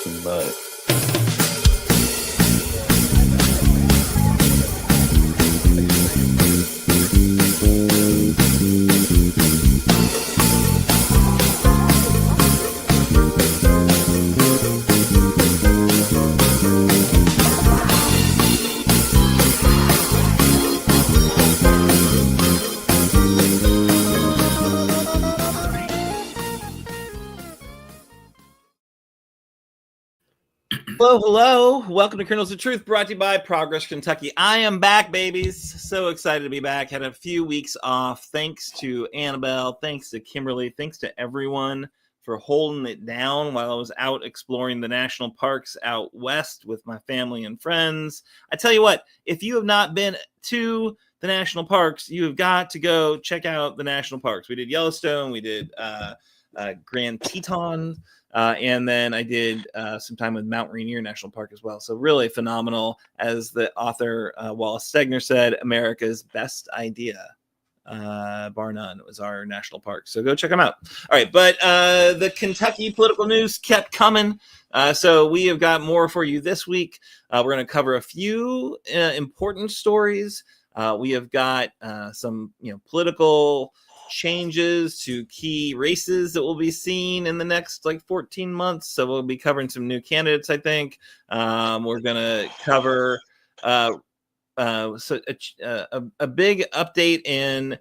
some butt. Hello. Welcome to Kernels of Truth, brought to you by Progress Kentucky. I am back, babies. So excited to be back. Had a few weeks off. Thanks to Annabel. Thanks to Kimberly. Thanks to everyone for holding it down while I was out exploring the national parks out west with my family and friends. I tell you what, if you have not been to the national parks, you have got to go check out the national parks. We did Yellowstone. We did Grand Teton. And then I did some time with Mount Rainier National Park as well. So really phenomenal. As the author Wallace Stegner said, America's best idea, bar none, was our national park. So go check them out. All right, but the Kentucky political news kept coming. So we have got more for you this week. We're going to cover a few important stories. We have got some political changes to key races that will be seen in the next 14 months. So we'll be covering some new candidates, I think. We're going to cover a big update in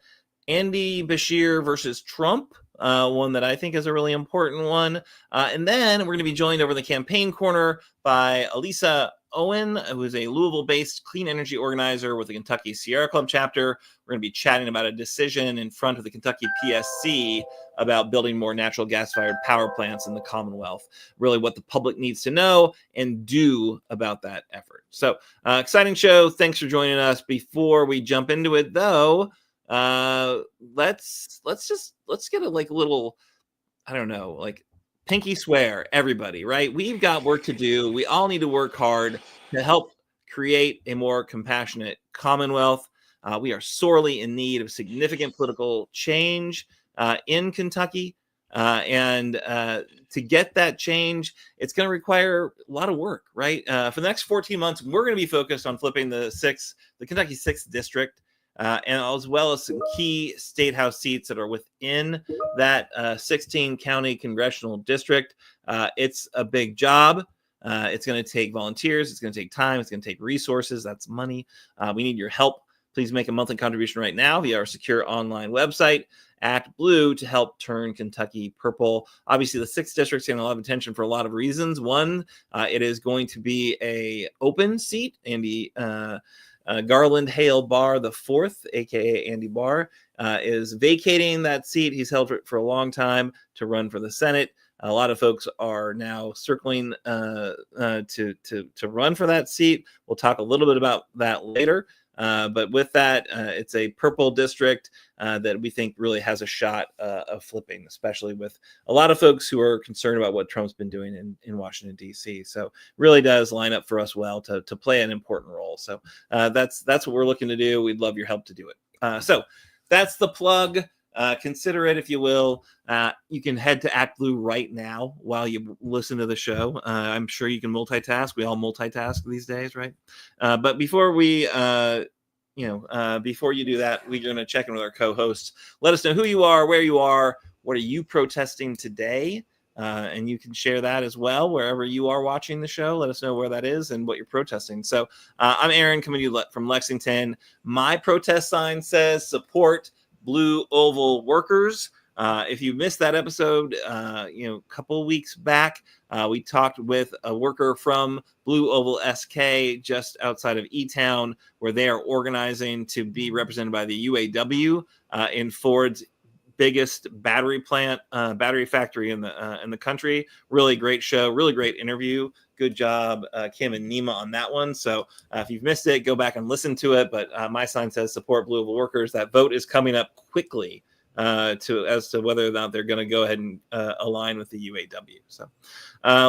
Andy Beshear versus Trump, one that I think is a really important one. And then we're going to be joined over the campaign corner by Elisa Owen, who is a Louisville-based clean energy organizer with the Kentucky Sierra Club chapter. We're going to be chatting about a decision in front of the Kentucky PSC about building more natural gas-fired power plants in the Commonwealth. Really what the public needs to know and do about that effort. So exciting show. Thanks for joining us. Before we jump into it, though, let's get a little, I don't know, pinky swear, everybody, right? We've got work to do. We all need to work hard to help create a more compassionate Commonwealth. We are sorely in need of significant political change in Kentucky. And to get that change, it's going to require a lot of work, right? For the next 14 months, we're going to be focused on flipping the Kentucky 6th district. And as well as some key state house seats that are within that 16 county congressional district. It's a big job. It's going to take volunteers. It's going to take time. It's going to take resources. That's money. We need your help. Please make a monthly contribution right now via our secure online website, Act Blue, to help turn Kentucky purple. Obviously, the 6th district is getting a lot of attention for a lot of reasons. One, it is going to be a open seat. Andy Garland Hale Barr the fourth, aka Andy Barr, is vacating that seat. He's held it for a long time to run for the Senate. A lot of folks are now circling to run for that seat. We'll talk a little bit about that later. But with that, it's a purple district that we think really has a shot of flipping, especially with a lot of folks who are concerned about what Trump's been doing in Washington, D.C. So really does line up for us well to play an important role. So that's what we're looking to do. We'd love your help to do it. So that's the plug. Consider it, if you will. You can head to Act Blue right now while you listen to the show. I'm sure you can multitask. We all multitask these days, right? But before we, before you do that, we're going to check in with our co-hosts. Let us know who you are, where you are, what are you protesting today? And you can share that as well wherever you are watching the show. Let us know where that is and what you're protesting. So I'm Aaron, coming to you from Lexington. My protest sign says support Blue Oval workers. If you missed that episode, a couple weeks back, we talked with a worker from Blue Oval SK just outside of E-Town, where they are organizing to be represented by the UAW in Ford's biggest battery factory in the country. Really great show, really great interview. Good job, Kim and Nima, on that one. So if you've missed it, go back and listen to it. But my sign says support Blue Oval workers. That vote is coming up quickly as to whether or not they're going to go ahead and align with the UAW. So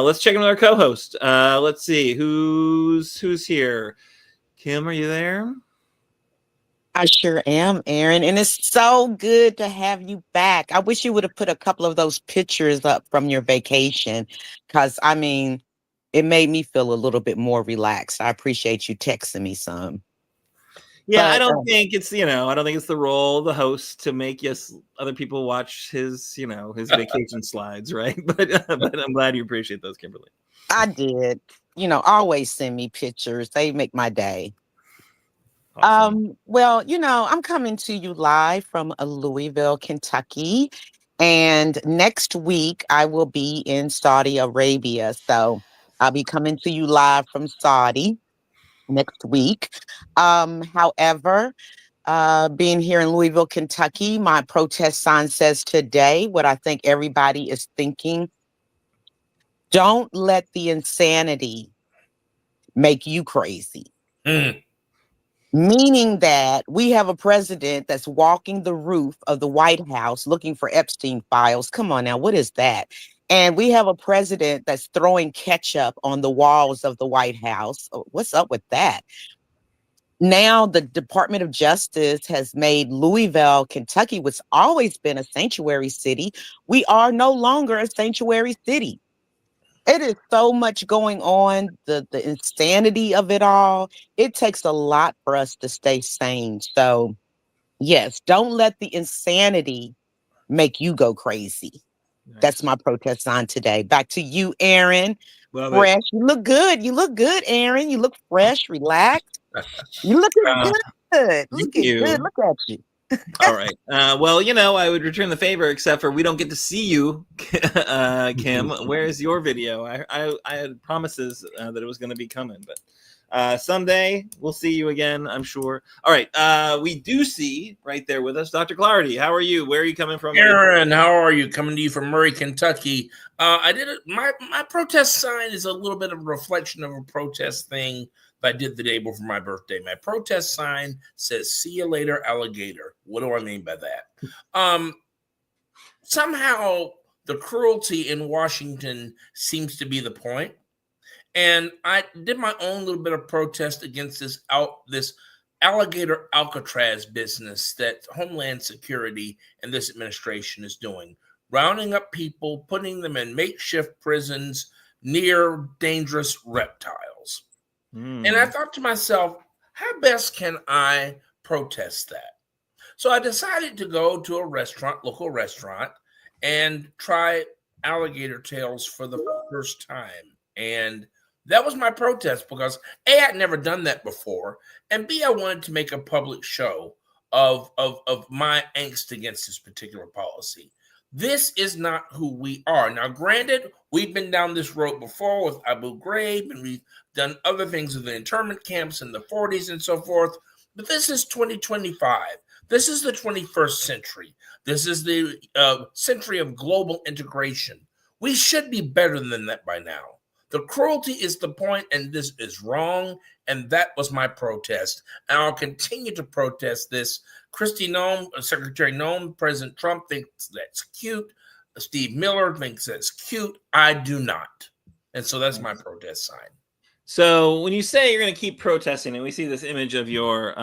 let's check in with our co-host. Let's see who's here. Kim, are you there? I sure am, Aaron, and it's so good to have you back. I wish you would have put a couple of those pictures up from your vacation, because it made me feel a little bit more relaxed. I appreciate you texting me some. Yeah, I But don't think it's, I don't think it's the role of the host to make other people watch his, his vacation slides, right? But I'm glad you appreciate those, Kimberly. I did. Always send me pictures. They make my day. Awesome. Well, I'm coming to you live from Louisville, Kentucky. And next week I will be in Saudi Arabia. So I'll be coming to you live from Saudi next week. However, being here in Louisville, Kentucky, my protest sign says today what I think everybody is thinking. Don't let the insanity make you crazy. Mm. Meaning that we have a president that's walking the roof of the White House looking for Epstein files. Come on now, what is that? And we have a president that's throwing ketchup on the walls of the White House. What's up with that? Now the Department of Justice has made Louisville, Kentucky, which always been a sanctuary city. We are no longer a sanctuary city. It is so much going on, the insanity of it all. It takes a lot for us to stay sane. So, yes, don't let the insanity make you go crazy. Nice. That's my protest sign today. Back to you, Aaron. Love fresh. it. You look good. You look good, Aaron. You look fresh, relaxed. You looking good. Looking you. good. Look at you. All right. Well, I would return the favor, except for we don't get to see you, Kim. Where's your video? I had promises that it was going to be coming, but someday we'll see you again, I'm sure. All right. We do see right there with us, Dr. Clardy. How are you? Where are you coming from? Aaron, how are you? Coming to you from Murray, Kentucky. I did it. My protest sign is a little bit of a reflection of a protest thing I did the day before my birthday. My protest sign says, "See you later, alligator." What do I mean by that? Somehow the cruelty in Washington seems to be the point. And I did my own little bit of protest against this alligator Alcatraz business that Homeland Security and this administration is doing, rounding up people, putting them in makeshift prisons near dangerous reptiles. And I thought to myself, how best can I protest that? So I decided to go to a local restaurant, and try alligator tails for the first time. And that was my protest because A, I'd never done that before, and B, I wanted to make a public show of my angst against this particular policy. This is not who we are. Now, granted, we've been down this road before with Abu Ghraib, and we've done other things with the internment camps in the 40s and so forth, but this is 2025. This is the 21st century. This is the century of global integration. We should be better than that by now. The cruelty is the point, and this is wrong, and that was my protest. And I'll continue to protest this. Kristi Noem, Secretary Noem, President Trump thinks that's cute. Steve Miller thinks that's cute. I do not. And so that's my protest sign. So when you say you're going to keep protesting, and we see this image of your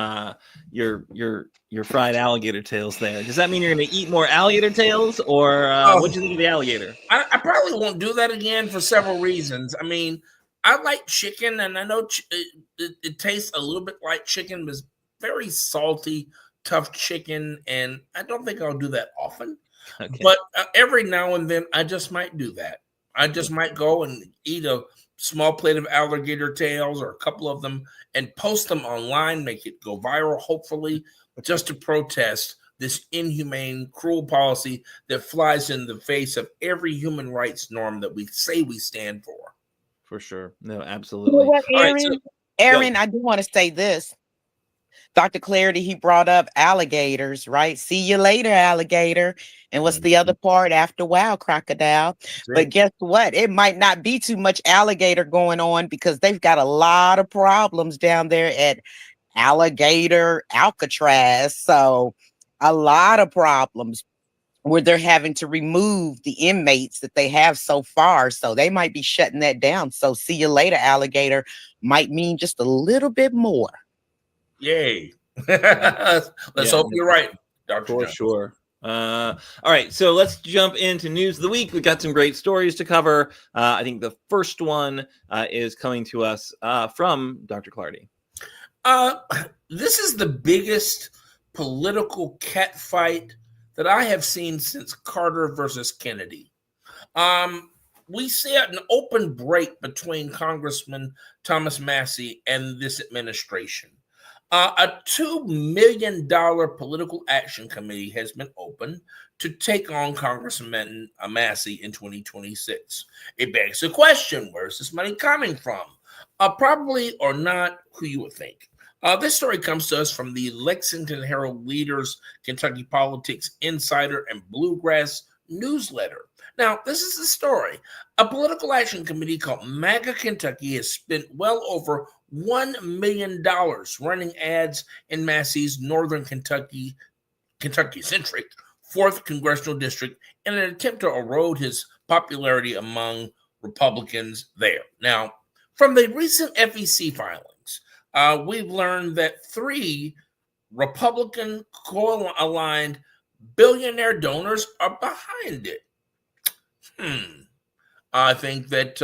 fried alligator tails there, does that mean you're going to eat more alligator tails, or what do you think of the alligator? I probably won't do that again for several reasons. I mean, I like chicken, and I know it tastes a little bit like chicken, but it's very salty, tough chicken, and I don't think I'll do that often. Okay. But every now and then, I just might do that. I just might go and eat a small plate of alligator tails, or a couple of them, and post them online, make it go viral, hopefully, just to protest this inhumane, cruel policy that flies in the face of every human rights norm that we say we stand for. For sure. No, absolutely. You know what, Aaron? Aaron, I do want to say this. Dr. Clardy, he brought up alligators, right? See you later, alligator. And what's the other part? After a while, crocodile. But guess what? It might not be too much alligator going on, because they've got a lot of problems down there at alligator Alcatraz. So a lot of problems where they're having to remove the inmates that they have so far. So they might be shutting that down. So see you later, alligator might mean just a little bit more. Yay. Let's hope you're right, Dr. For Jones. sure. All right, so let's jump into news of the week. We've got some great stories to cover. I think the first one is coming to us from Dr. Clardy. This is the biggest political catfight that I have seen since Carter versus Kennedy. We see an open break between Congressman Thomas Massie and this administration. A $2 million political action committee has been opened to take on Congressman Massie in 2026. It begs the question, where's this money coming from? Probably or not who you would think. This story comes to us from the Lexington Herald Leaders, Kentucky Politics Insider, and Bluegrass newsletter. Now, this is the story. A political action committee called MAGA Kentucky has spent well over $1 million running ads in Massie's northern Kentucky-centric 4th Congressional District in an attempt to erode his popularity among Republicans there. Now, from the recent FEC filings, we've learned that 3 Republican co-aligned billionaire donors are behind it. I think that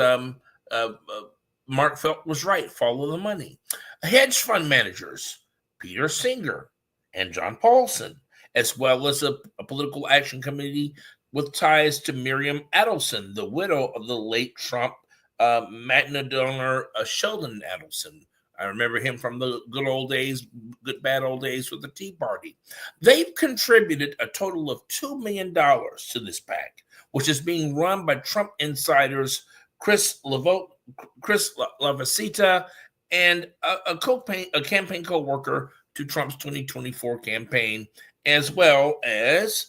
Mark Felt was right. Follow the money. Hedge fund managers, Peter Singer and John Paulson, as well as a political action committee with ties to Miriam Adelson, the widow of the late Trump magna donor Sheldon Adelson. I remember him from the good bad old days with the Tea Party. They've contributed a total of $2 million to this PAC, which is being run by Trump insiders Chris Lavasita and a campaign co-worker to Trump's 2024 campaign, as well as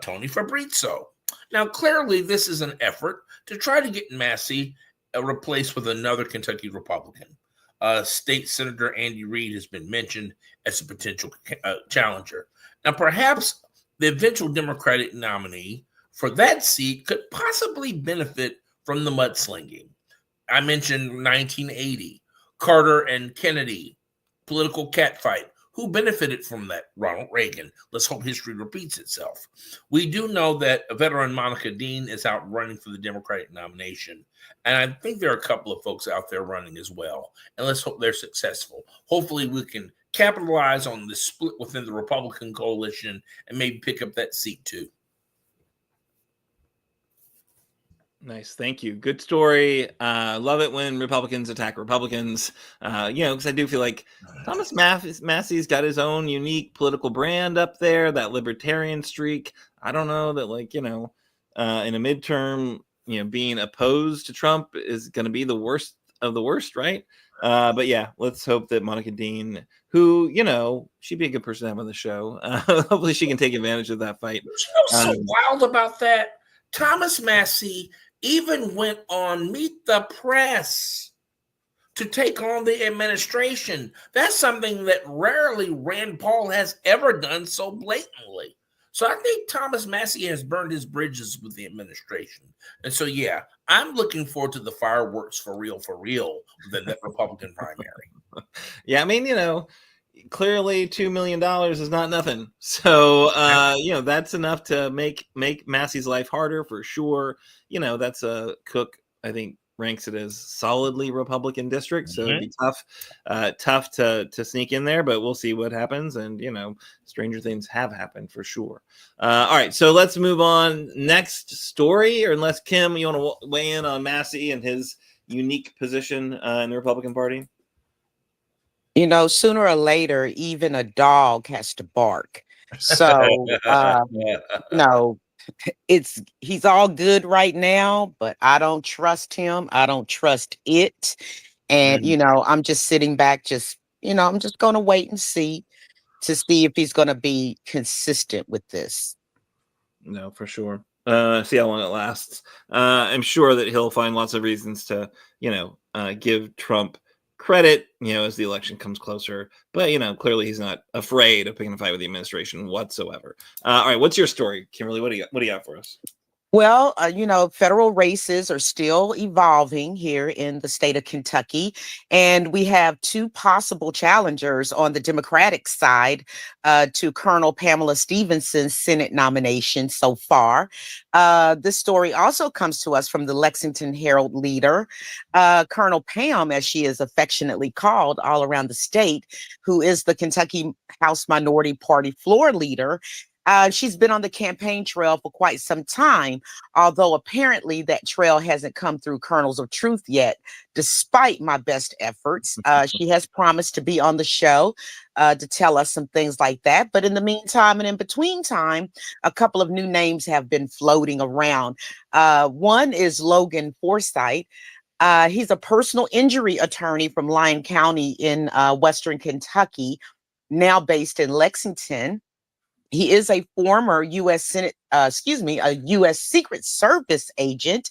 Tony Fabrizio. Now, clearly, this is an effort to try to get Massie replaced with another Kentucky Republican. State Senator Andy Reid has been mentioned as a potential challenger. Now, perhaps the eventual Democratic nominee for that seat could possibly benefit from the mudslinging. I mentioned 1980, Carter and Kennedy, political catfight. Who benefited from that? Ronald Reagan. Let's hope history repeats itself. We do know that veteran Monica Dean is out running for the Democratic nomination. And I think there are a couple of folks out there running as well. And let's hope they're successful. Hopefully we can capitalize on the split within the Republican coalition and maybe pick up that seat too. Nice. Thank you. Good story. Love it when Republicans attack Republicans, because I do feel like Thomas Massie's got his own unique political brand up there, that libertarian streak. I don't know that in a midterm, being opposed to Trump is going to be the worst of the worst, right? But yeah, let's hope that Monica Dean, who, she'd be a good person to have on the show. Hopefully she can take advantage of that fight. So wild about that. Thomas Massie even went on Meet the Press to take on the administration. That's something that rarely Rand Paul has ever done so blatantly. So I think Thomas Massie has burned his bridges with the administration. And so, yeah, I'm looking forward to the fireworks for real within that Republican primary. Yeah, I mean, clearly $2 million is not nothing. So, that's enough to make Massie's life harder for sure. That's a Cook, I think, ranks it as solidly Republican district. So it'd be tough to sneak in there, but we'll see what happens. And, stranger things have happened for sure. All right. So let's move on. Next story, or unless Kim, you want to weigh in on Massie and his unique position in the Republican Party? Sooner or later, even a dog has to bark. So, he's all good right now, but I don't trust him. I don't trust it. And, I'm just sitting back, I'm just going to wait and see if he's going to be consistent with this. No, for sure. See how long it lasts. I'm sure that he'll find lots of reasons to, give Trump credit, as the election comes closer. But, clearly he's not afraid of picking a fight with the administration whatsoever. All right, what's your story, Kimberly? What do you got for us? Well, federal races are still evolving here in the state of Kentucky, and we have two possible challengers on the Democratic side to Colonel Pamela Stevenson's Senate nomination so far. This story also comes to us from the Lexington Herald Leader, Colonel Pam, as she is affectionately called all around the state, who is the Kentucky House Minority Party floor leader. She's been on the campaign trail for quite some time, although apparently that trail hasn't come through kernels of truth yet, despite my best efforts. She has promised to be on the show to tell us some things like that. But in the meantime and in between time, a couple of new names have been floating around. One is Logan Forsythe. He's a personal injury attorney from Lyon County in Western Kentucky, now based in Lexington. He is a former a U.S. Secret Service agent,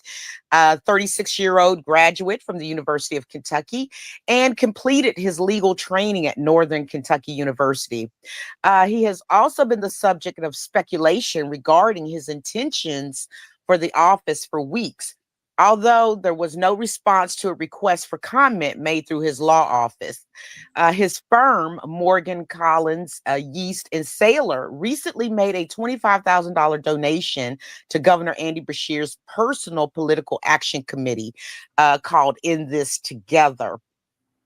36-year-old graduate from the University of Kentucky, and completed his legal training at Northern Kentucky University. He has also been the subject of speculation regarding his intentions for the office for weeks, although there was no response to a request for comment made through his law office. His firm, Morgan Collins, Yeast and Sailor, recently made a $25,000 donation to Governor Andy Beshear's personal political action committee called In This Together.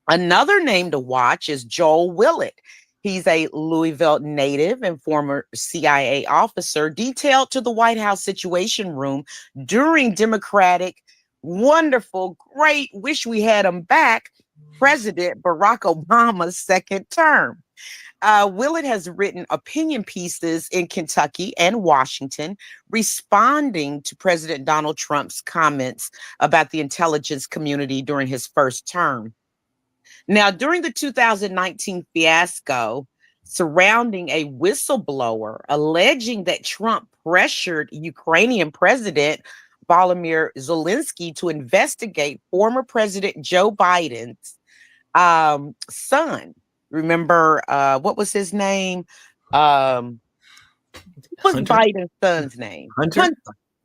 Another name to watch is Joel Willett. He's a Louisville native and former CIA officer detailed to the White House Situation Room during Democratic, wonderful, great, wish we had him back, President Barack Obama's second term. Willett has written opinion pieces in Kentucky and Washington responding to President Donald Trump's comments about the intelligence community during his first term. Now, during the 2019 fiasco surrounding a whistleblower alleging that Trump pressured Ukrainian President Volodymyr Zelensky to investigate former President Joe Biden's son. Remember, what was his name? What was Hunter? Biden's son's name? Hunter?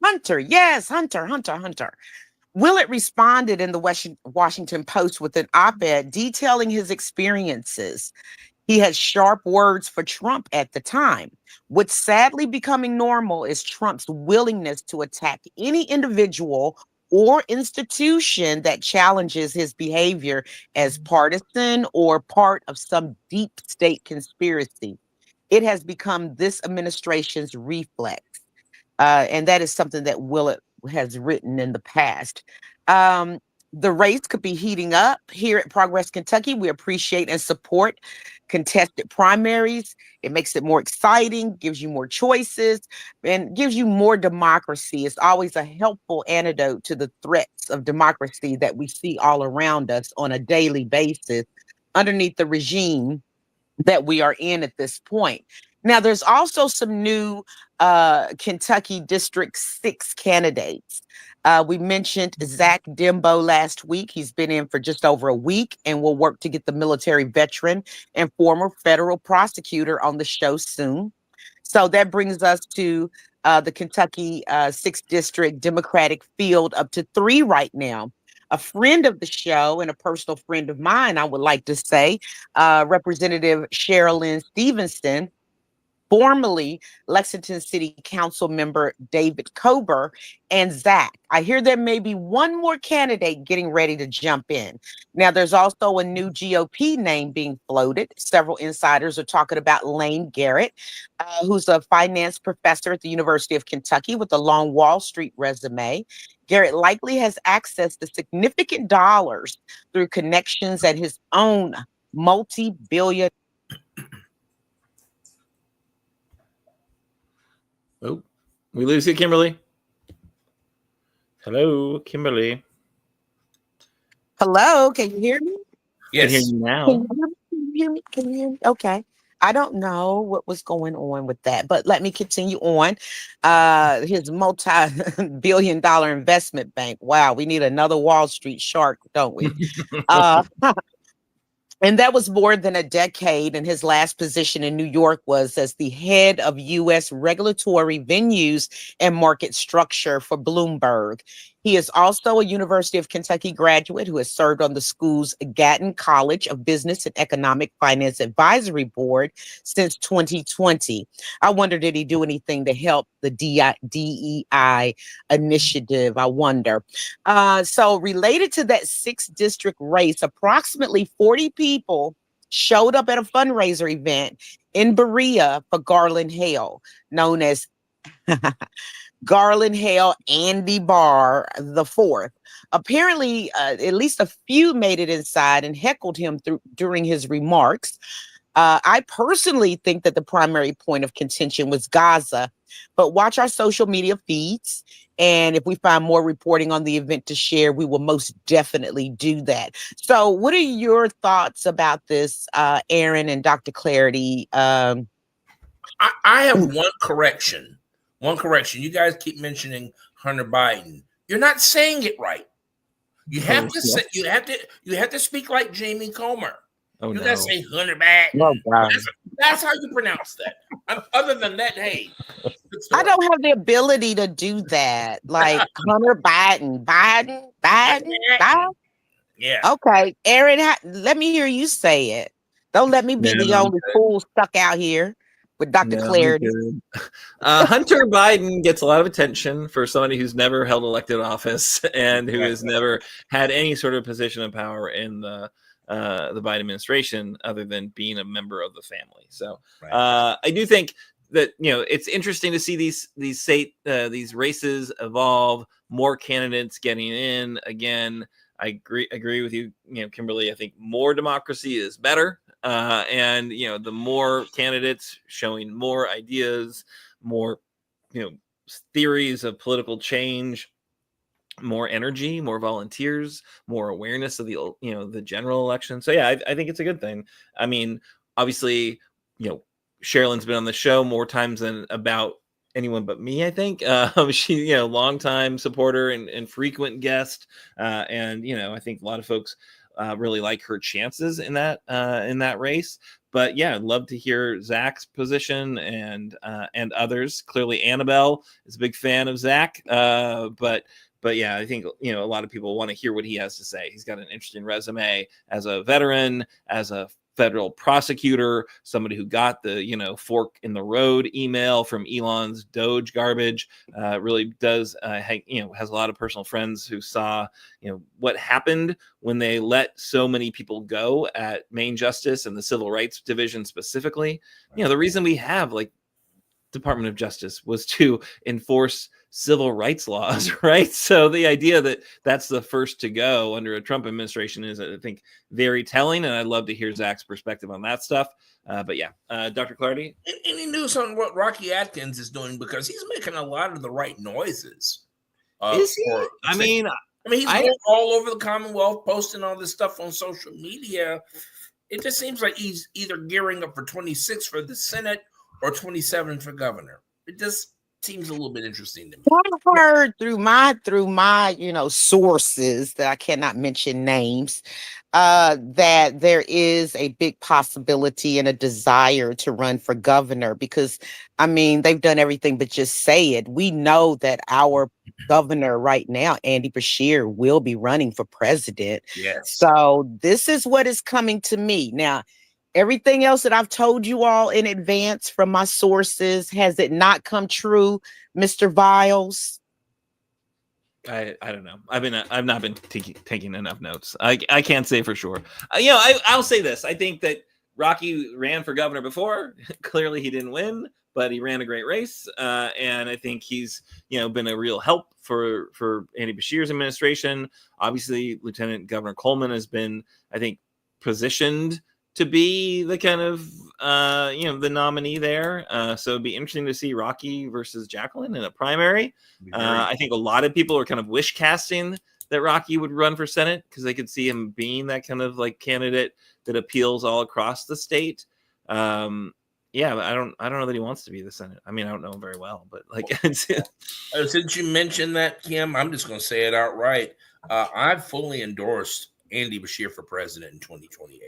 Hunter. Yes, Hunter. Willett responded in the Washington Post with an op-ed detailing his experiences. He had sharp words for Trump at the time. What's sadly becoming normal is Trump's willingness to attack any individual or institution that challenges his behavior as partisan or part of some deep state conspiracy. It has become this administration's reflex. And that is something that Willett has written in the past. The race could be heating up here at Progress Kentucky. We appreciate and support contested primaries. It makes it more exciting, gives you more choices, and gives you more democracy. It's always a helpful antidote to the threats of democracy that we see all around us on a daily basis underneath the regime that we are in at this point. Now, there's also some new Kentucky District 6 candidates. We mentioned Zach Dimbo last week. He's been in for just over a week and will work to get the military veteran and former federal prosecutor on the show soon. So that brings us to the Kentucky 6th District Democratic field up to 3 right now. A friend of the show and a personal friend of mine, I would like to say, Representative Sherilyn Stevenson, formerly Lexington City Council member David Kober, and Zach. I hear there may be one more candidate getting ready to jump in. Now, there's also a new GOP name being floated. Several insiders are talking about Lane Garrett, who's a finance professor at the University of Kentucky with a long Wall Street resume. Garrett likely has access to significant dollars through connections at his own multi-billion. Oh, we lose you, Kimberly. Hello, Kimberly. Hello, can you hear me? Yes. I can hear you now. Can you hear me? Can you hear me? Okay. I don't know what was going on with that, but let me continue on. His multi-billion-dollar investment bank. Wow, we need another Wall Street shark, don't we? And that was more than a decade. And his last position in New York was as the head of U.S. regulatory venues and market structure for Bloomberg. He is also a University of Kentucky graduate who has served on the school's Gatton College of Business and Economic Finance Advisory Board since 2020. I wonder, did he do anything to help the DEI initiative? I wonder. So related to that 6th district race, approximately 40 people showed up at a fundraiser event in Berea for Garland Hale, known as Garland Hale Andy Barr the Fourth. Apparently, at least a few made it inside and heckled him during his remarks. I personally think that the primary point of contention was Gaza, but watch our social media feeds. And if we find more reporting on the event to share, we will most definitely do that. So what are your thoughts about this, Aaron and Dr. Clardy? I have one correction. One correction. You guys keep mentioning Hunter Biden. You're not saying it right. You have to say, you have to speak like Jamie Comer. Oh, you no. gotta say Hunter Biden. Oh, God. That's how you pronounce that. Other than that, hey, I don't have the ability to do that. Like Hunter Biden. Yeah. Okay, Aaron, let me hear you say it. Don't let me be the only fool stuck out here with Dr. Clardy. Hunter Biden gets a lot of attention for somebody who's never held elected office and who has never had any sort of position of power in the Biden administration other than being a member of the family. So I do think that, you know, it's interesting to see these races evolve, more candidates getting in. Again, I agree with you, Kimberly. I think more democracy is better. And, the more candidates showing more ideas, more, theories of political change, more energy, more volunteers, more awareness of the general election. So, yeah, I think it's a good thing. I mean, obviously, Sherilyn's been on the show more times than about anyone but me, I think. She, longtime supporter and frequent guest. And, I think a lot of folks really like her chances in that race. But yeah, I'd love to hear Zach's position and others. Clearly, Annabel is a big fan of Zach. But yeah, I think, a lot of people want to hear what he has to say. He's got an interesting resume as a veteran, as a federal prosecutor, somebody who got the, fork in the road email from Elon's Doge garbage, really does, has a lot of personal friends who saw, what happened when they let so many people go at Main Justice and the Civil Rights Division specifically. The reason we have Department of Justice was to enforce civil rights laws, right? So the idea that that's the first to go under a Trump administration is, I think, very telling, and I'd love to hear Zach's perspective on that stuff. But yeah, Dr. Clardy? Any news on what Rocky Atkins is doing? Because he's making a lot of the right noises. Is he? I mean, he's going all over the Commonwealth, posting all this stuff on social media. It just seems like he's either gearing up for 26 for the Senate or 27 for governor. It just seems a little bit interesting to me. I've heard through my sources that I cannot mention names, that there is a big possibility and a desire to run for governor because, they've done everything but just say it. We know that our governor right now, Andy Beshear, will be running for president. Yes. So this is what is coming to me. Now, everything else that I've told you all in advance from my sources, has it not come true, Mr. Viles? I don't know. I've not been taking enough notes. I can't say for sure. I'll say this. I think that Rocky ran for governor before. Clearly he didn't win, but he ran a great race. And I think he's, been a real help for Andy Beshear's administration. Obviously, Lieutenant Governor Coleman has been, I think, positioned to be the kind of, the nominee there. So it'd be interesting to see Rocky versus Jacqueline in a primary. I think a lot of people are kind of wish casting that Rocky would run for Senate because they could see him being that kind of candidate that appeals all across the state. Yeah, but I don't know that he wants to be the Senate. I don't know him very well, but since you mentioned that, Kim, I'm just going to say it outright. I've fully endorsed Andy Beshear for president in 2028.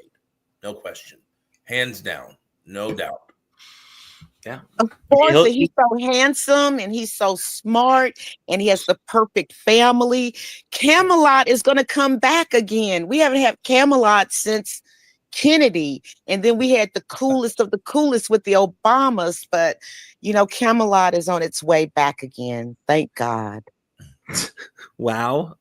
No question. Hands down. No doubt. Yeah. Of course, and he's so handsome and he's so smart and he has the perfect family. Camelot is going to come back again. We haven't had Camelot since Kennedy, and then we had the coolest of the coolest with the Obamas, but Camelot is on its way back again. Thank God. Wow.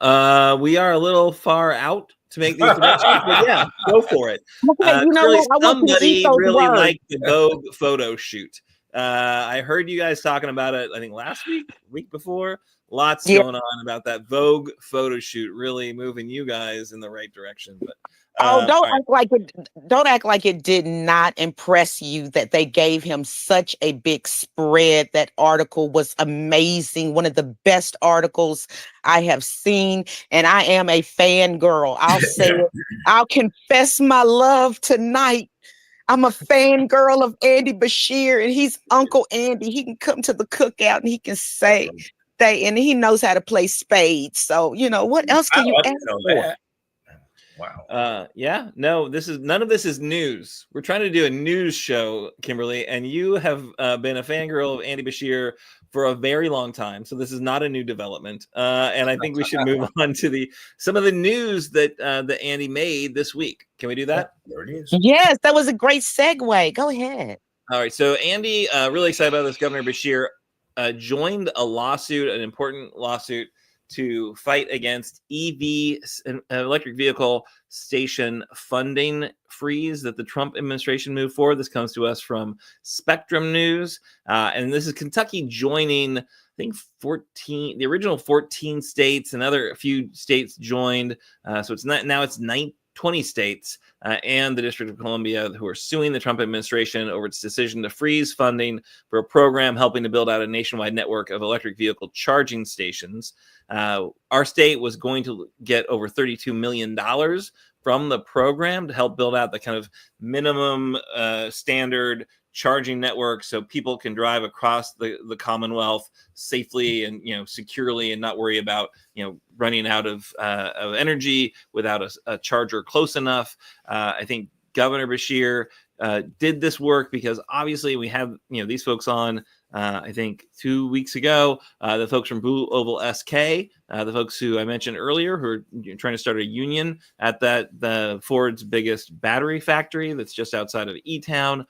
We are a little far out to make these predictions, but yeah, go for it. Okay, Clearly what? I want you to eat somebody those really words. liked the Vogue photo shoot. I heard you guys talking about it, I think last week before. Lots going on about that Vogue photo shoot, really moving you guys in the right direction. But don't act like it did not impress you that they gave him such a big spread. That article was amazing. One of the best articles I have seen. And I am a fangirl. I'll say it. I'll confess my love tonight. I'm a fangirl of Andy Beshear, and he's Uncle Andy. He can come to the cookout and he can say, and he knows how to play spades. So, what else can you ask for? Wow. Yeah, no, none of this is news. We're trying to do a news show, Kimberly, and you have been a fangirl of Andy Beshear for a very long time. So this is not a new development. And I think we should move on to some of the news that Andy made this week. Can we do that? There it is. Yes, that was a great segue. Go ahead. All right. So Andy, really excited about this. Governor Beshear joined a lawsuit, an important lawsuit, to fight against EV, electric vehicle station funding freeze that the Trump administration moved forward. This comes to us from Spectrum News. And this is Kentucky joining, I think, the original 14 states, and a few states joined. So it's 20 states and the District of Columbia who are suing the Trump administration over its decision to freeze funding for a program helping to build out a nationwide network of electric vehicle charging stations. Our state was going to get over $32 million from the program to help build out the kind of minimum standard charging network so people can drive across the Commonwealth safely and securely and not worry about running out of energy without a charger close enough. I think Governor Beshear did this work because obviously we have these folks on I think 2 weeks ago, the folks from Blue Oval SK, the folks who I mentioned earlier who are trying to start a union at the Ford's biggest battery factory that's just outside of E-Town.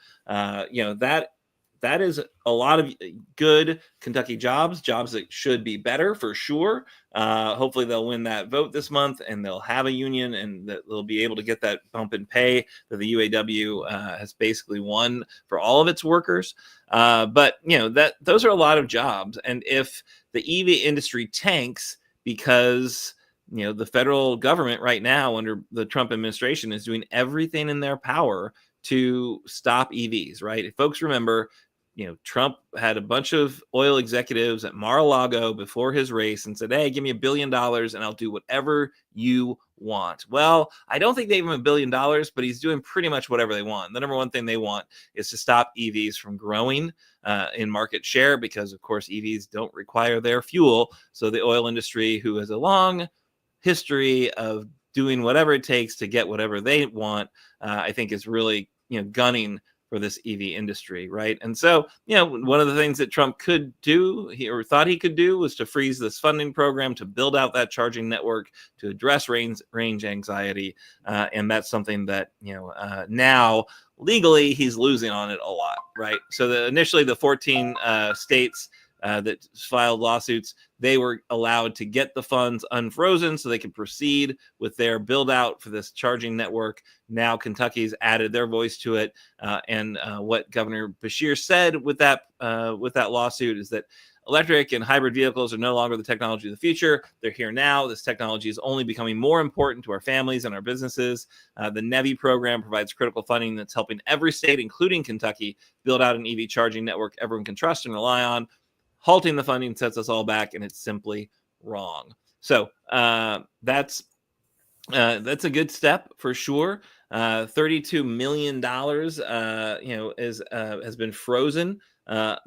That is a lot of good Kentucky jobs that should be better for sure. Hopefully they'll win that vote this month and they'll have a union and that they'll be able to get that bump in pay that the UAW has basically won for all of its workers. But those are a lot of jobs. And if the EV industry tanks because the federal government right now under the Trump administration is doing everything in their power to stop EVs, right? If folks remember, Trump had a bunch of oil executives at Mar-a-Lago before his race and said, hey, give me $1 billion and I'll do whatever you want. Well, I don't think they gave him $1 billion, but he's doing pretty much whatever they want. The number one thing they want is to stop EVs from growing in market share because, of course, EVs don't require their fuel. So the oil industry, who has a long history of doing whatever it takes to get whatever they want, I think is really, gunning for this EV industry, right? And so, one of the things that Trump could do, or thought he could do, was to freeze this funding program to build out that charging network to address range anxiety, and that's something that now legally he's losing on it a lot, right? So initially the 14 states that filed lawsuits, they were allowed to get the funds unfrozen so they could proceed with their build out for this charging network. Now Kentucky's added their voice to it. And what Governor Beshear said with that lawsuit is that electric and hybrid vehicles are no longer the technology of the future. They're here now. This technology is only becoming more important to our families and our businesses. The NEVI program provides critical funding that's helping every state, including Kentucky, build out an EV charging network everyone can trust and rely on. Halting the funding sets us all back, and it's simply wrong. So that's a good step for sure. $32 million, has been frozen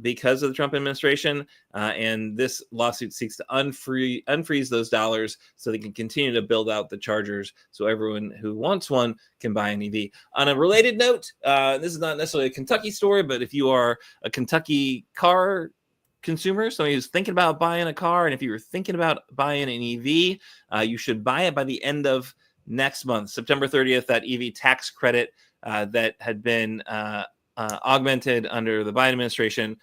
because of the Trump administration. And this lawsuit seeks to unfreeze those dollars so they can continue to build out the chargers so everyone who wants one can buy an EV. On a related note, this is not necessarily a Kentucky story, but if you are a Kentucky car consumer, somebody who's thinking about buying a car, and if you were thinking about buying an EV, you should buy it by the end of next month, September 30th. That EV tax credit that had been augmented under the Biden administration,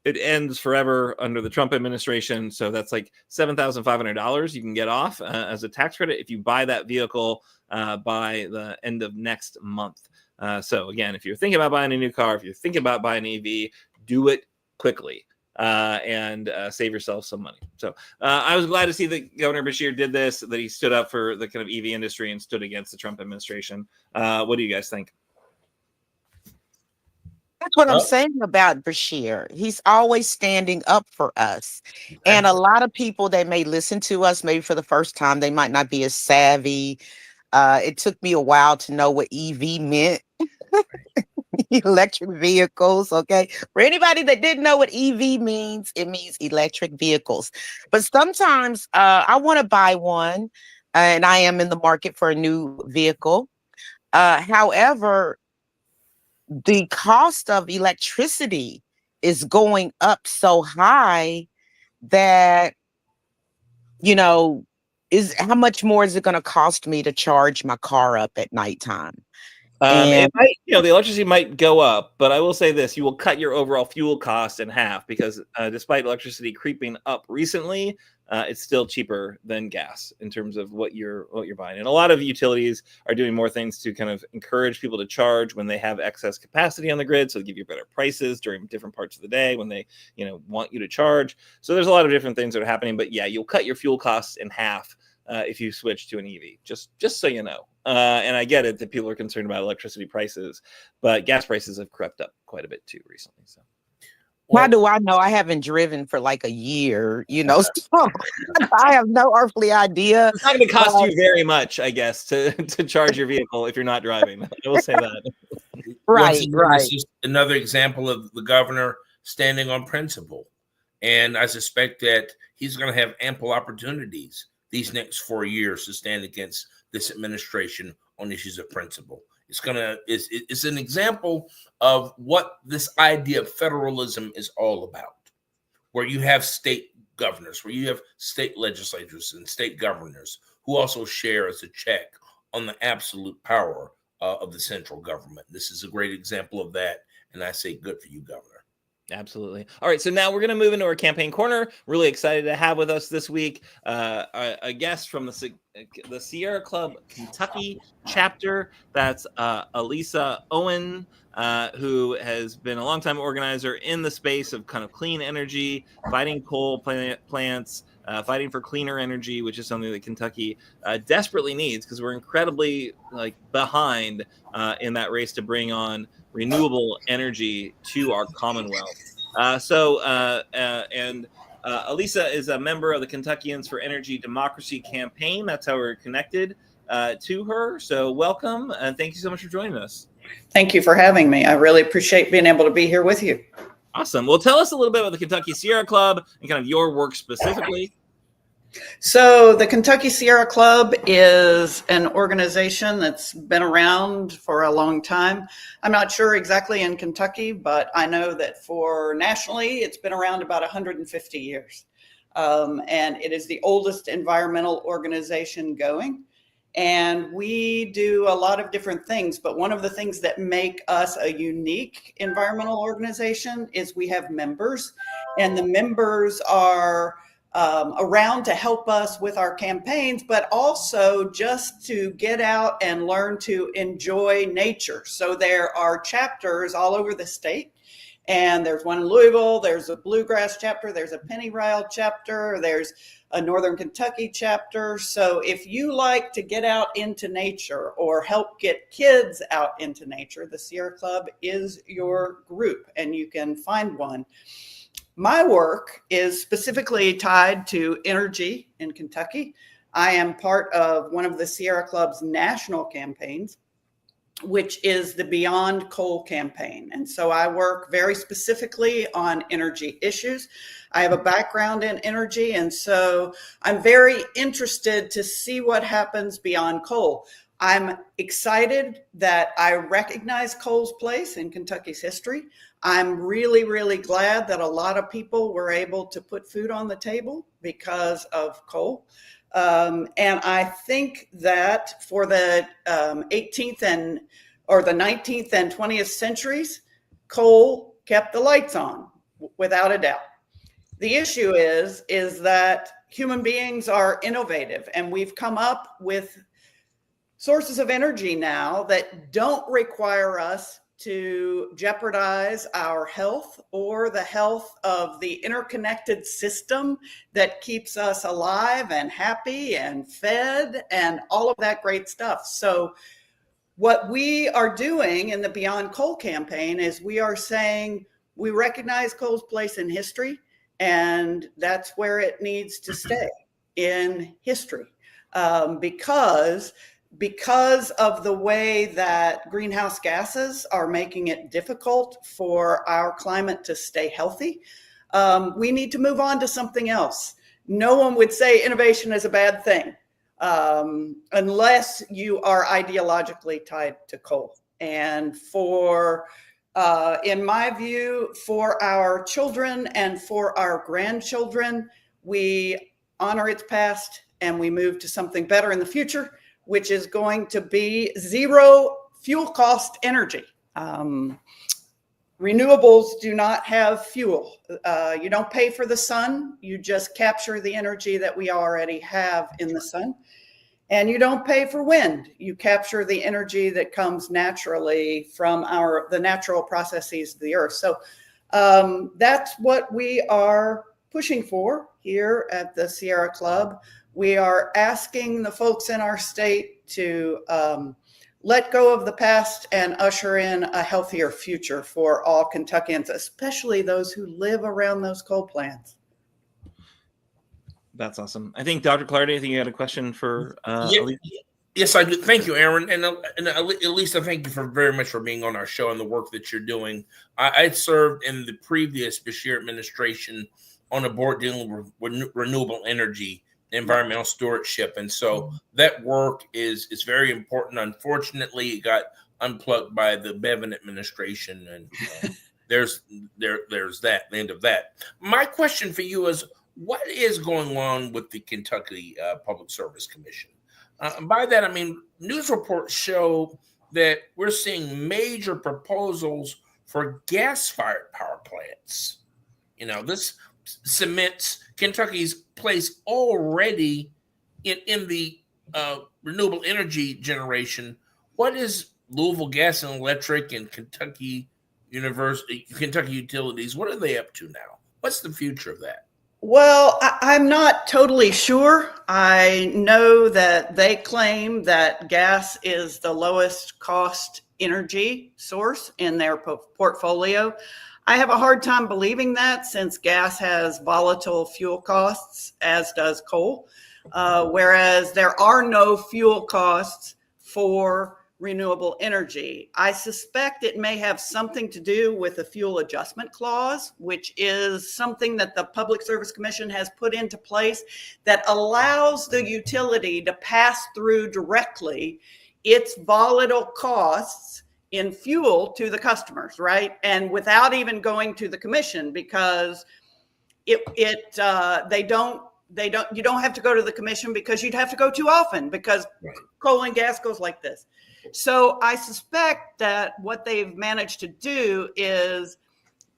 it ends forever under the Trump administration. So that's like $7,500 you can get off as a tax credit if you buy that vehicle by the end of next month. So again, if you're thinking about buying a new car, if you're thinking about buying an EV, do it quickly and save yourself some money. So I was glad to see that Governor Beshear did this, that he stood up for the kind of EV industry and stood against the Trump administration. What do you guys think? That's what I'm saying about Beshear. He's always standing up for us. And a lot of people that may listen to us, maybe for the first time, they might not be as savvy. It took me a while to know what EV meant. Electric vehicles, okay? For anybody that didn't know what EV means, it means electric vehicles. But sometimes I want to buy one, and I am in the market for a new vehicle. However, the cost of electricity is going up so high that, how much more is it going to cost me to charge my car up at nighttime? It might, the electricity might go up, but I will say this: you will cut your overall fuel cost in half because despite electricity creeping up recently, it's still cheaper than gas in terms of what you're buying. And a lot of utilities are doing more things to kind of encourage people to charge when they have excess capacity on the grid, so they give you better prices during different parts of the day when they, want you to charge. So there's a lot of different things that are happening, but yeah, you'll cut your fuel costs in half if you switch to an EV. Just so you know. And I get it that people are concerned about electricity prices, but gas prices have crept up quite a bit too recently. So, how do I know? I haven't driven for like a year, so I have no earthly idea. It's not going to cost you very much, I guess, to charge your vehicle if you're not driving. I will say that. Right. It's just another example of the governor standing on principle. And I suspect that he's going to have ample opportunities these next 4 years to stand against this administration on issues of principle. It's an example of what this idea of federalism is all about, where you have state governors, where you have state legislatures and state governors who also share as a check on the absolute power of the central government. This is a great example of that, and I say good for you, Governor. Absolutely. All right, so now we're going to move into our campaign corner. Really excited to have with us this week a guest from the Sierra Club Kentucky chapter. That's Elisa Owen, who has been a longtime organizer in the space of kind of clean energy, fighting coal plants, fighting for cleaner energy, which is something that Kentucky desperately needs because we're incredibly behind in that race to bring on renewable energy to our commonwealth. Elisa is a member of the Kentuckians for Energy Democracy campaign. That's how we're connected to her. So welcome, and thank you so much for joining us. Thank you for having me. I really appreciate being able to be here with you. Awesome. Well, tell us a little bit about the Kentucky Sierra Club and kind of your work specifically. So the Kentucky Sierra Club is an organization that's been around for a long time. I'm not sure exactly in Kentucky, but I know that for nationally, it's been around about 150 years. And it is the oldest environmental organization going. And we do a lot of different things, but one of the things that make us a unique environmental organization is we have members, and the members are around to help us with our campaigns, but also just to get out and learn to enjoy nature. So there are chapters all over the state, and there's one in Louisville, there's a Bluegrass chapter, there's a Pennyroyal chapter, there's a Northern Kentucky chapter. So if you like to get out into nature or help get kids out into nature, the Sierra Club is your group, and you can find one. My work is specifically tied to energy in Kentucky. I am part of one of the Sierra Club's national campaigns, which is the Beyond Coal campaign. And so I work very specifically on energy issues. I have a background in energy, and so I'm very interested to see what happens beyond coal. I'm excited that I recognize coal's place in Kentucky's history. I'm really, really glad that a lot of people were able to put food on the table because of coal. And I think that for the 18th or the 19th and 20th centuries, coal kept the lights on, without a doubt. The issue is that human beings are innovative, and we've come up with sources of energy now that don't require us to jeopardize our health or the health of the interconnected system that keeps us alive and happy and fed and all of that great stuff. So what we are doing in the Beyond Coal campaign is we are saying we recognize coal's place in history, and that's where it needs to stay in history, because of the way that greenhouse gases are making it difficult for our climate to stay healthy. We need to move on to something else. No one would say innovation is a bad thing unless you are ideologically tied to coal. And in my view, for our children and for our grandchildren, we honor its past and we move to something better in the future, which is going to be zero fuel cost energy. Renewables do not have fuel. You don't pay for the sun. You just capture the energy that we already have in the sun. And you don't pay for wind. You capture the energy that comes naturally from the natural processes of the earth. So that's what we are pushing for here at the Sierra Club. We are asking the folks in our state to let go of the past and usher in a healthier future for all Kentuckians, especially those who live around those coal plants. That's awesome. I think Dr. Clardy, I think you had a question for Elisa. Yes, I do. Thank you, Aaron. And Elisa, thank you very much for being on our show and the work that you're doing. I served in the previous Beshear administration on a board dealing with renewable energy, environmental stewardship. And so that work is very important. Unfortunately, it got unplugged by the Bevin administration. And there's that, the end of that. My question for you is, what is going on with the Kentucky Public Service Commission? By that, I mean, news reports show that we're seeing major proposals for gas-fired power plants. You know, this cements Kentucky's place already in the renewable energy generation. What is Louisville Gas and Electric and Kentucky Utilities? What are they up to now? What's the future of that? Well, I'm not totally sure. I know that they claim that gas is the lowest cost energy source in their portfolio. I have a hard time believing that, since gas has volatile fuel costs, as does coal, whereas there are no fuel costs for renewable energy. I suspect it may have something to do with the fuel adjustment clause, which is something that the Public Service Commission has put into place that allows the utility to pass through directly its volatile costs in fuel to the customers, right? And without even going to the commission, because you don't have to go to the commission, because you'd have to go too often, because coal and gas goes like this. So I suspect that what they've managed to do is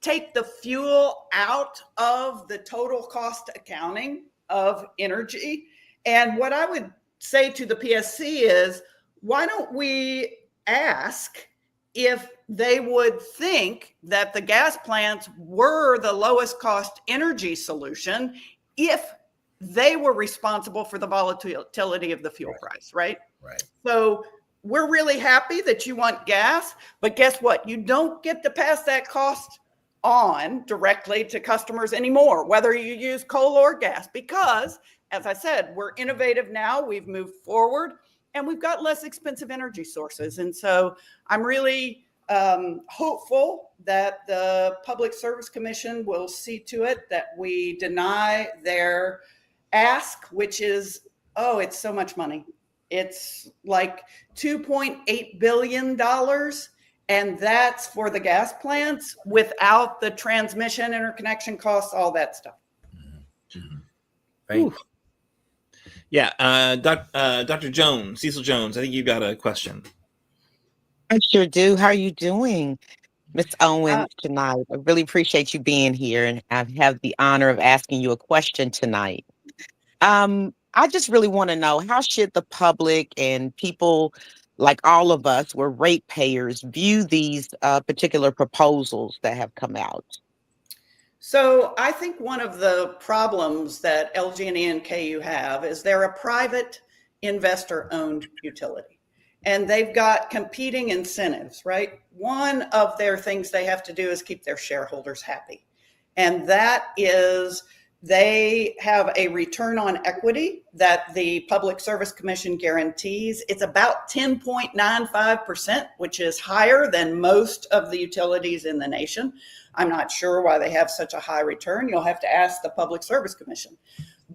take the fuel out of the total cost accounting of energy. And what I would say to the PSC is, why don't we ask if they would think that the gas plants were the lowest cost energy solution if they were responsible for the volatility of the fuel price, right? Right. So we're really happy that you want gas, but guess what? You don't get to pass that cost on directly to customers anymore, whether you use coal or gas, because, as I said, we're innovative now. We've moved forward, and we've got less expensive energy sources. And so I'm really hopeful that the Public Service Commission will see to it that we deny their ask, which is, oh, it's so much money. It's like $2.8 billion. And that's for the gas plants without the transmission, interconnection costs, all that stuff. Thank you. Yeah. Dr. Jones, Cecil Jones, I think you got a question. I sure do. How are you doing, Miss Owen, tonight? I really appreciate you being here, and I have the honor of asking you a question tonight. I just really want to know, how should the public and people like all of us, we're ratepayers, view these particular proposals that have come out? So I think one of the problems that LG&E and KU have is they're a private investor-owned utility, and they've got competing incentives, right? One of their things they have to do is keep their shareholders happy, and that is they have a return on equity that the Public Service Commission guarantees. It's about 10.95%, which is higher than most of the utilities in the nation. I'm not sure why they have such a high return. You'll have to ask the Public Service Commission.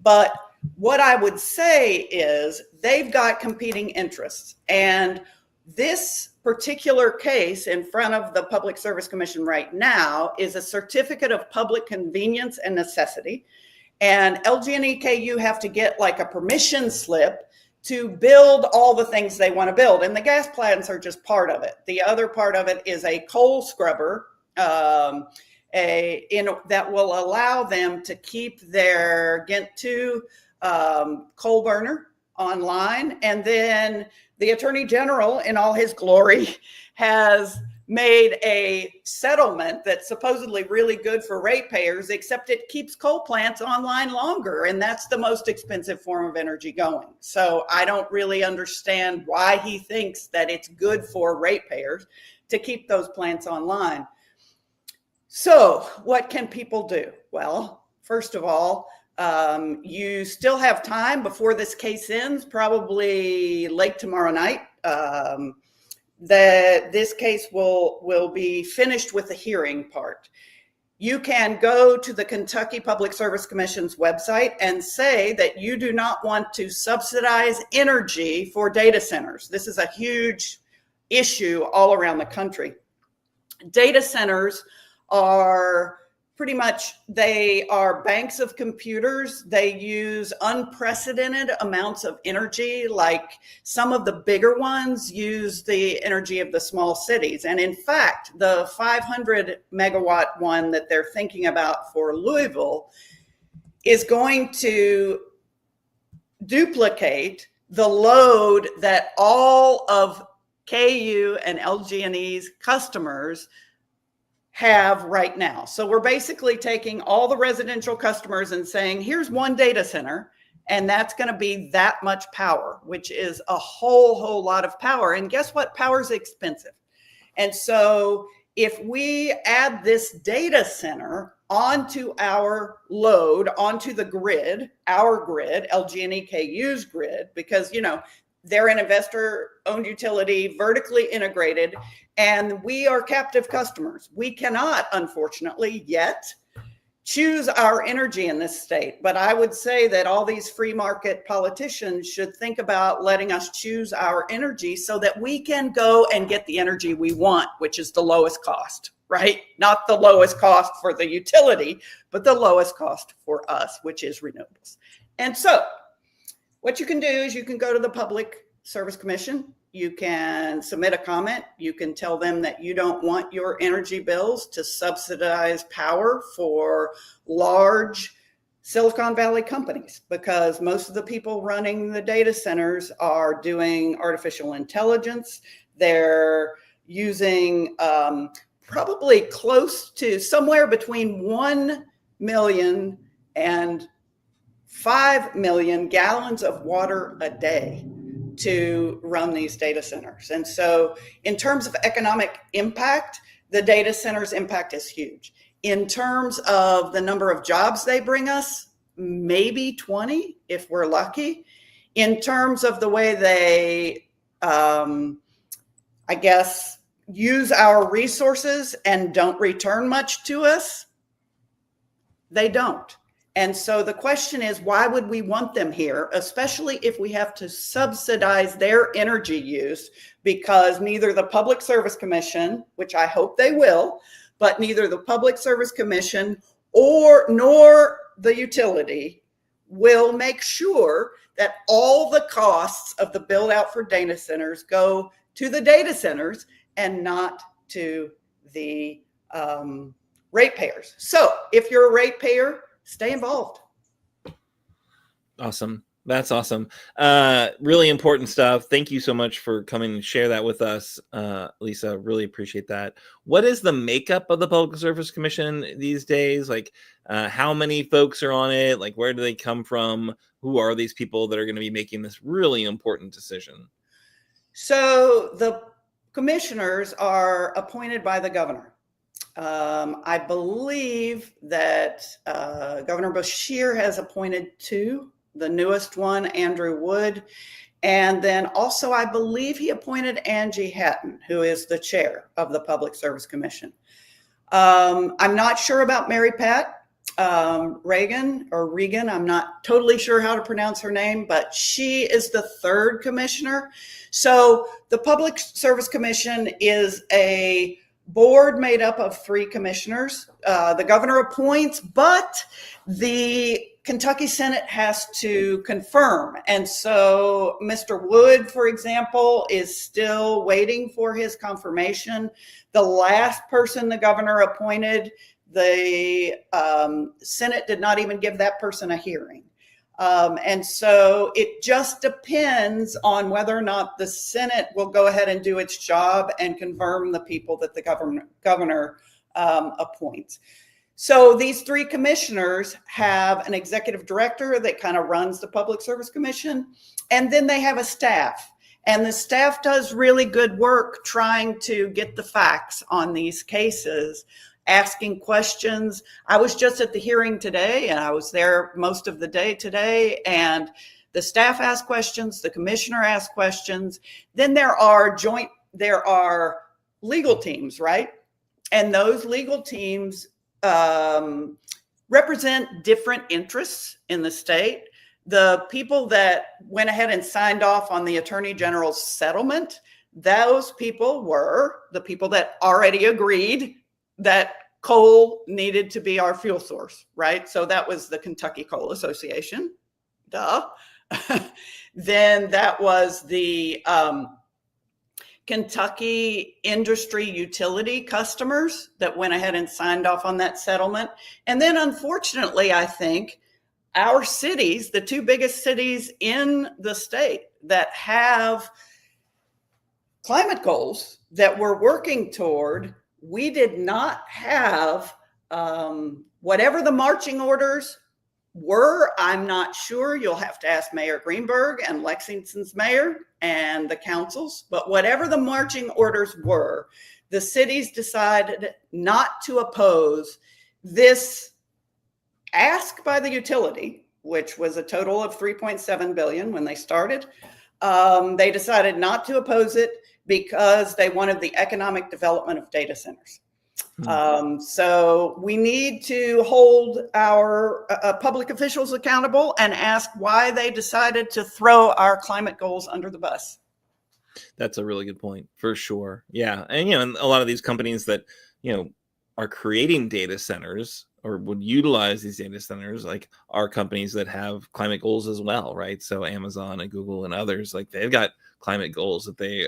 But what I would say is they've got competing interests. And this particular case in front of the Public Service Commission right now is a certificate of public convenience and necessity. And LG&E KU have to get like a permission slip to build all the things they want to build. And the gas plants are just part of it. The other part of it is a coal scrubber that will allow them to keep their Ghent 2 coal burner online. And then the Attorney General, in all his glory, has made a settlement that's supposedly really good for ratepayers, except it keeps coal plants online longer, and that's the most expensive form of energy going. So I don't really understand why he thinks that it's good for ratepayers to keep those plants online. So what can people do? Well, first of all, you still have time before this case ends, probably late tomorrow night. That this case will be finished with the hearing part. You can go to the Kentucky Public Service Commission's website and say that you do not want to subsidize energy for data centers. This is a huge issue all around the country. Data centers are pretty much, they are banks of computers. They use unprecedented amounts of energy. Like some of the bigger ones use the energy of the small cities. And in fact, the 500 megawatt one that they're thinking about for Louisville is going to duplicate the load that all of KU and LG&E's customers have right now. So we're basically taking all the residential customers and saying, here's one data center, and that's going to be that much power, which is a whole lot of power. And guess what? Power is expensive. And so if we add this data center onto our load, onto the grid, our grid, LG&E KU's grid, because, you know, they're an investor-owned utility, vertically integrated, and we are captive customers. We cannot, unfortunately, yet choose our energy in this state. But I would say that all these free market politicians should think about letting us choose our energy so that we can go and get the energy we want, which is the lowest cost, right? Not the lowest cost for the utility, but the lowest cost for us, which is renewables. And so what you can do is you can go to the Public Service Commission. You can submit a comment. You can tell them that you don't want your energy bills to subsidize power for large Silicon Valley companies, because most of the people running the data centers are doing artificial intelligence. They're using probably close to somewhere between 1 million and 5 million gallons of water a day to run these data centers. And so in terms of economic impact, the data centers impact is huge. In terms of the number of jobs they bring us, maybe 20 if we're lucky. In terms of the way they, I guess, use our resources and don't return much to us, they don't. And so the question is, why would we want them here, especially if we have to subsidize their energy use, because neither the Public Service Commission, which I hope they will, but neither the Public Service Commission nor the utility will make sure that all the costs of the build out for data centers go to the data centers and not to the ratepayers. So if you're a ratepayer, stay involved. Awesome. That's awesome. Really important stuff. Thank you so much for coming and share that with us, Lisa. Really appreciate that. What is the makeup of the Public Service Commission these days? Like, how many folks are on it? Like, where do they come from? Who are these people that are going to be making this really important decision? So the commissioners are appointed by the governor. I believe that Governor Beshear has appointed 2, the newest one, Andrew Wood. And then also, I believe he appointed Angie Hatton, who is the chair of the Public Service Commission. I'm not sure about Mary Pat Regan. I'm not totally sure how to pronounce her name, but she is the 3rd commissioner. So the Public Service Commission is a board made up of 3 commissioners. The governor appoints, but the Kentucky Senate has to confirm. And so Mr. Wood, for example, is still waiting for his confirmation. The last person the governor appointed, the Senate did not even give that person a hearing. And so it just depends on whether or not the Senate will go ahead and do its job and confirm the people that the governor appoints. So these 3 commissioners have an executive director that kind of runs the Public Service Commission, and then they have a staff. And the staff does really good work trying to get the facts on these cases, asking questions. I was just at the hearing today, and I was there most of the day today, and the staff asked questions, the commissioner asked questions. Then there are legal teams, right? And those legal teams represent different interests in the state. The people that went ahead and signed off on the Attorney General's settlement, those people were the people that already agreed that coal needed to be our fuel source, right? So that was the Kentucky Coal Association. Duh. Then that was the Kentucky industry utility customers that went ahead and signed off on that settlement. And then unfortunately, I think our cities, the 2 biggest cities in the state that have climate goals that we're working toward, we did not have whatever the marching orders were. I'm not sure. You'll have to ask Mayor Greenberg and Lexington's mayor and the councils. But whatever the marching orders were, the cities decided not to oppose this ask by the utility, which was a total of $3.7 billion when they started. They decided not to oppose it because they wanted the economic development of data centers. So we need to hold our public officials accountable and ask why they decided to throw our climate goals under the bus. That's a really good point, for sure. Yeah. And, and a lot of these companies that, are creating data centers or would utilize these data centers, like, are companies that have climate goals as well, right? So Amazon and Google and others, like, they've got climate goals that they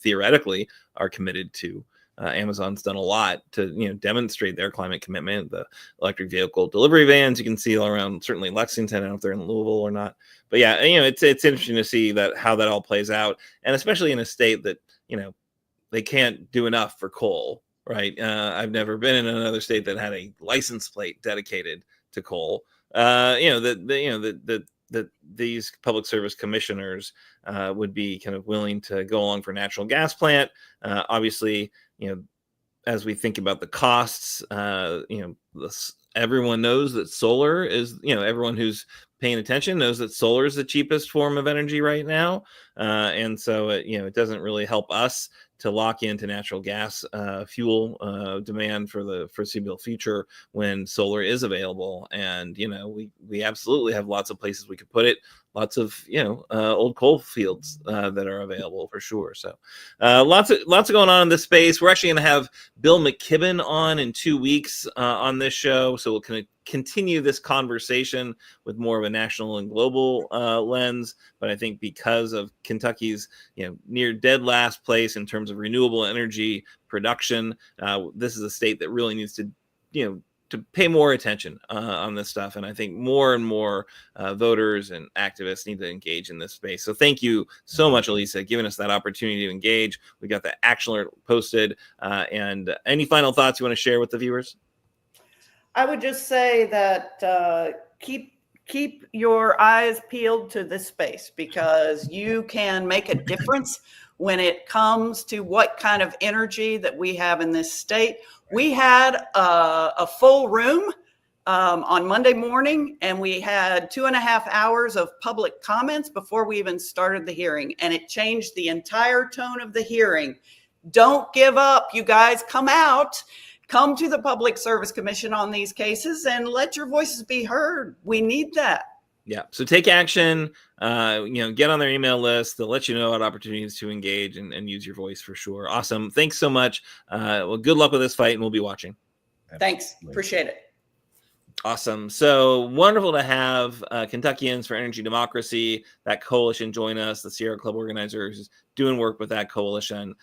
theoretically are committed to. Amazon's done a lot to, demonstrate their climate commitment. The electric vehicle delivery vans you can see all around, certainly Lexington. I don't know if they're in Louisville or not, but yeah, it's interesting to see how that all plays out, and especially in a state that they can't do enough for coal, right? I've never been in another state that had a license plate dedicated to coal. That these public service commissioners would be kind of willing to go along for a natural gas plant. Obviously, as we think about the costs, everyone knows that solar is, everyone who's paying attention knows that solar is the cheapest form of energy right now. And so, it doesn't really help us to lock into natural gas fuel demand for the foreseeable future when solar is available. And, we absolutely have lots of places we could put it. Lots of, old coal fields that are available for sure. So lots of going on in this space. We're actually going to have Bill McKibben on in 2 weeks on this show. So we'll kind of continue this conversation with more of a national and global lens. But I think because of Kentucky's, near dead last place in terms of renewable energy production, this is a state that really needs to, to pay more attention on this stuff. And I think more and more voters and activists need to engage in this space. So thank you so much, Elisa, giving us that opportunity to engage. We got the action alert posted. And any final thoughts you want to share with the viewers? I would just say that keep your eyes peeled to this space, because you can make a difference when it comes to what kind of energy that we have in this state. We had a full room on Monday morning, and we had 2.5 hours of public comments before we even started the hearing, and it changed the entire tone of the hearing. Don't give up, you guys. Come out. Come to the Public Service Commission on these cases and let your voices be heard. We need that. Yeah. So take action, get on their email list. They'll let you know about opportunities to engage and use your voice for sure. Awesome. Thanks so much. Well, good luck with this fight, and we'll be watching. Thanks. Appreciate it. Awesome. So wonderful to have Kentuckians for Energy Democracy, that coalition, join us, the Sierra Club organizers doing work with that coalition.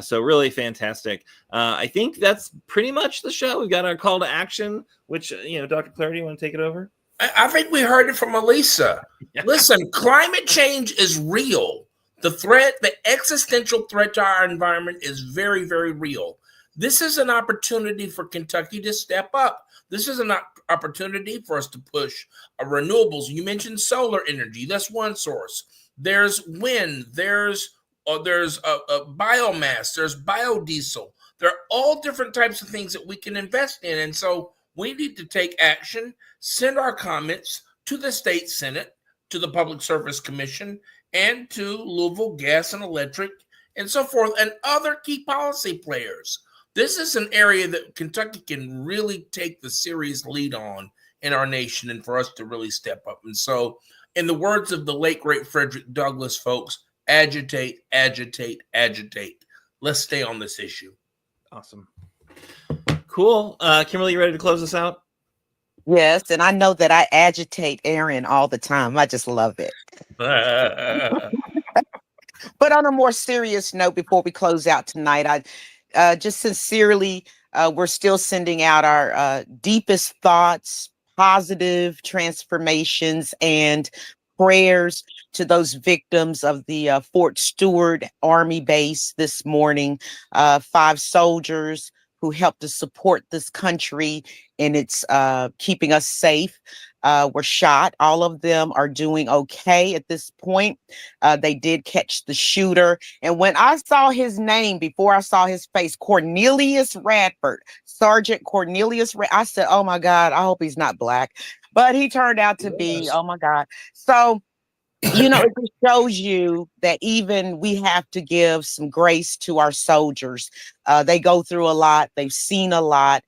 So really fantastic. I think that's pretty much the show. We've got our call to action, which, Dr. Clardy, you want to take it over? I think we heard it from Elisa. Yeah. Listen, climate change is real. The existential threat to our environment is very, very real. This is an opportunity for Kentucky to step up. This is an opportunity for us to push renewables. You mentioned solar energy. That's one source. There's wind. There's biomass. There's biodiesel. There are all different types of things that we can invest in. And so we need to take action, send our comments to the state Senate, to the Public Service Commission, and to Louisville Gas and Electric, and so forth, and other key policy players. This is an area that Kentucky can really take the serious lead on in our nation, and for us to really step up. And so, in the words of the late, great Frederick Douglass, folks, agitate, agitate, agitate. Let's stay on this issue. Awesome. Cool. Kimberly, you ready to close us out? Yes, and I know that I agitate Aaron all the time. I just love it. But on a more serious note, before we close out tonight, I just sincerely, we're still sending out our deepest thoughts, positive transformations, and prayers to those victims of the Fort Stewart Army base this morning. 5 soldiers who helped to support this country in its keeping us safe were shot. All of them are doing okay at this point. They did catch the shooter. And when I saw his name, before I saw his face, Cornelius Radford, Sergeant Cornelius, I said, oh my God, I hope he's not black. But he turned out to be, oh my God. So, it just shows you that even we have to give some grace to our soldiers. They go through a lot. They've seen a lot.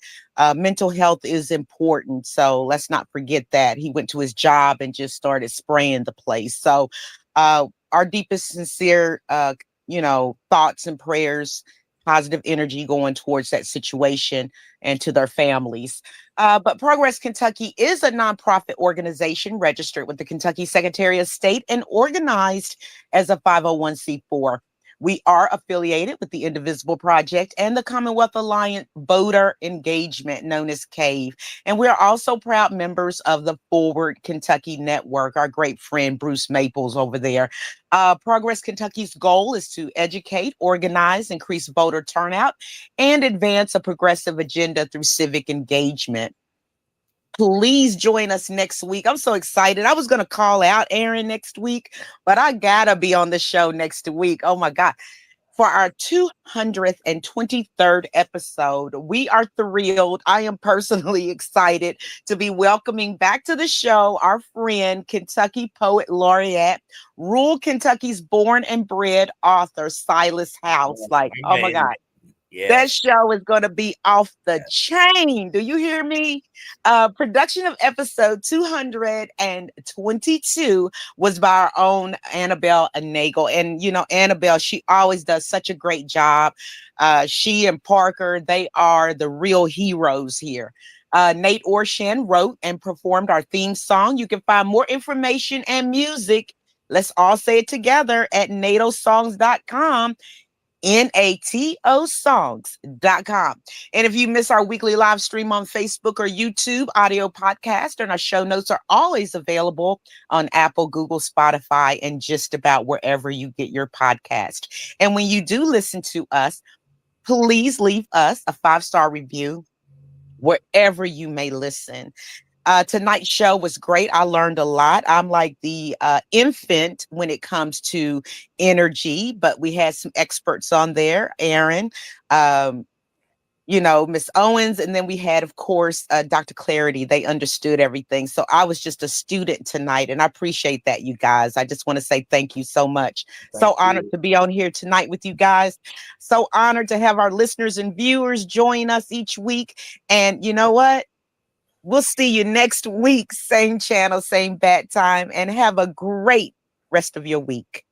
Mental health is important. So let's not forget that. He went to his job and just started spraying the place. So our deepest, sincere, thoughts and prayers, positive energy going towards that situation and to their families. But Progress Kentucky is a nonprofit organization registered with the Kentucky Secretary of State and organized as a 501c4. We are affiliated with the Indivisible Project and the Commonwealth Alliance Voter Engagement, known as CAVE. And we are also proud members of the Forward Kentucky Network, our great friend Bruce Maples over there. Progress Kentucky's goal is to educate, organize, increase voter turnout, and advance a progressive agenda through civic engagement. Please join us next week. I'm so excited. I was going to call out Aaron next week, but I got to be on the show next week. Oh my God. for our 223rd episode. We are thrilled. I am personally excited to be welcoming back to the show our friend, Kentucky Poet Laureate, Rural Kentucky's born and bred author, Silas House. Like, oh my God. Yes. That show is going to be off the chain. Do you hear me? Production of episode 222 was by our own Annabel Nagel. And, you know, Annabel, she always does such a great job. She and Parker, they are the real heroes here. Nate Orshan wrote and performed our theme song. You can find more information and music. Let's all say it together at natosongs.com. natosongs.com. And if you miss our weekly live stream on Facebook or YouTube, audio podcast and our show notes are always available on Apple, Google, Spotify, and just about wherever you get your podcast. And when you do listen to us, please leave us a 5-star review wherever you may listen. Tonight's show was great. I learned a lot. I'm like the infant when it comes to energy, but we had some experts on there, Aaron, you know, Miss Owens, and then we had, of course, Dr. Clardy. They understood everything. So I was just a student tonight, and I appreciate that, you guys. I just want to say thank you so much. So honored to be on here tonight with you guys. So honored to have our listeners and viewers join us each week. And you know what? We'll see you next week. Same channel, same bat time, and have a great rest of your week.